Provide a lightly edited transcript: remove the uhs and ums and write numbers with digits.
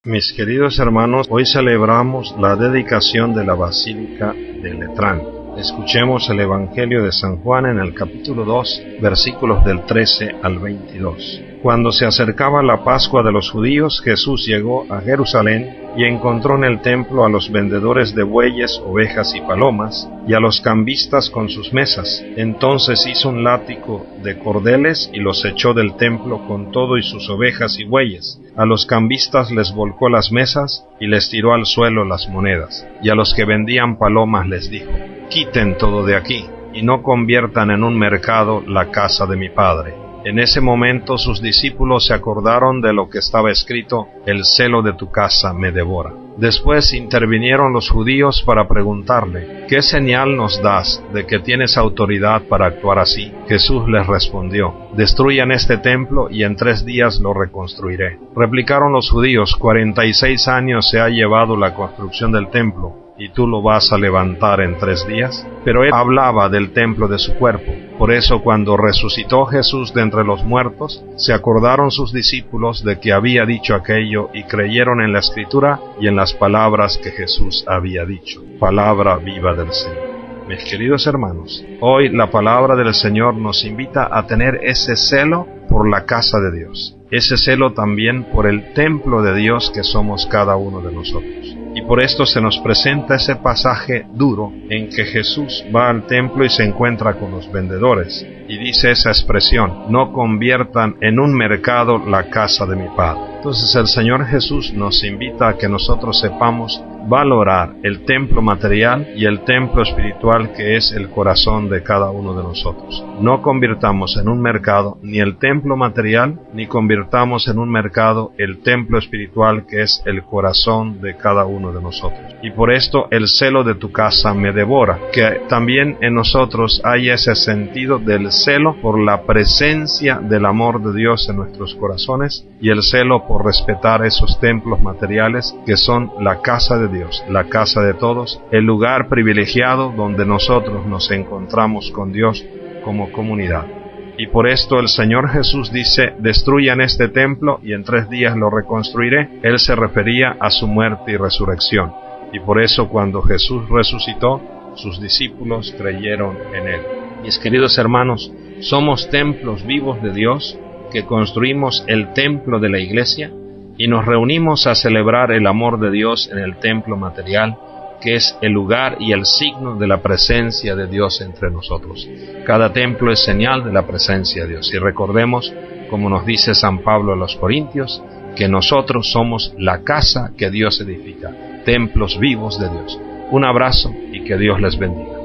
Mis queridos hermanos, hoy celebramos la dedicación de la Basílica de Letrán. Escuchemos el Evangelio de San Juan en el capítulo 2, versículos del 13 al 22. Cuando se acercaba la Pascua de los judíos, Jesús llegó a Jerusalén y encontró en el templo a los vendedores de bueyes, ovejas y palomas, y a los cambistas con sus mesas. Entonces hizo un látigo de cordeles y los echó del templo con todo y sus ovejas y bueyes. A los cambistas les volcó las mesas y les tiró al suelo las monedas. Y a los que vendían palomas les dijo: «Quiten todo de aquí, y no conviertan en un mercado la casa de mi Padre». En ese momento sus discípulos se acordaron de lo que estaba escrito: «El celo de tu casa me devora». Después intervinieron los judíos para preguntarle: «¿Qué señal nos das de que tienes autoridad para actuar así?». Jesús les respondió: «Destruyan este templo y en 3 días lo reconstruiré». Replicaron los judíos: 46 años se ha llevado la construcción del templo, ¿y tú lo vas a levantar en 3 días? Pero él hablaba del templo de su cuerpo. Por eso, cuando resucitó Jesús de entre los muertos, se acordaron sus discípulos de que había dicho aquello y creyeron en la Escritura y en las palabras que Jesús había dicho. Palabra viva del Señor. Mis queridos hermanos, hoy la palabra del Señor nos invita a tener ese celo por la casa de Dios, ese celo también por el templo de Dios que somos cada uno de nosotros. Y por esto se nos presenta ese pasaje duro en que Jesús va al templo y se encuentra con los vendedores y dice esa expresión: «No conviertan en un mercado la casa de mi Padre». Entonces el Señor Jesús nos invita a que nosotros sepamos valorar el templo material y el templo espiritual que es el corazón de cada uno de nosotros. No convirtamos en un mercado ni el templo material, ni convirtamos en un mercado el templo espiritual que es el corazón de cada uno de nosotros. Y por esto el celo de tu casa me devora, que también en nosotros hay ese sentido del celo por la presencia del amor de Dios en nuestros corazones y el celo por respetar esos templos materiales que son la casa de Dios, la casa de todos, el lugar privilegiado donde nosotros nos encontramos con Dios como comunidad. Y por esto el Señor Jesús dice: «Destruyan este templo y en 3 días lo reconstruiré». Él se refería a su muerte y resurrección. Y por eso cuando Jesús resucitó, sus discípulos creyeron en Él. Mis queridos hermanos, somos templos vivos de Dios que construimos el templo de la iglesia y nos reunimos a celebrar el amor de Dios en el templo material, que es el lugar y el signo de la presencia de Dios entre nosotros. Cada templo es señal de la presencia de Dios. Y recordemos, como nos dice San Pablo a los Corintios, que nosotros somos la casa que Dios edifica, templos vivos de Dios. Un abrazo y que Dios les bendiga.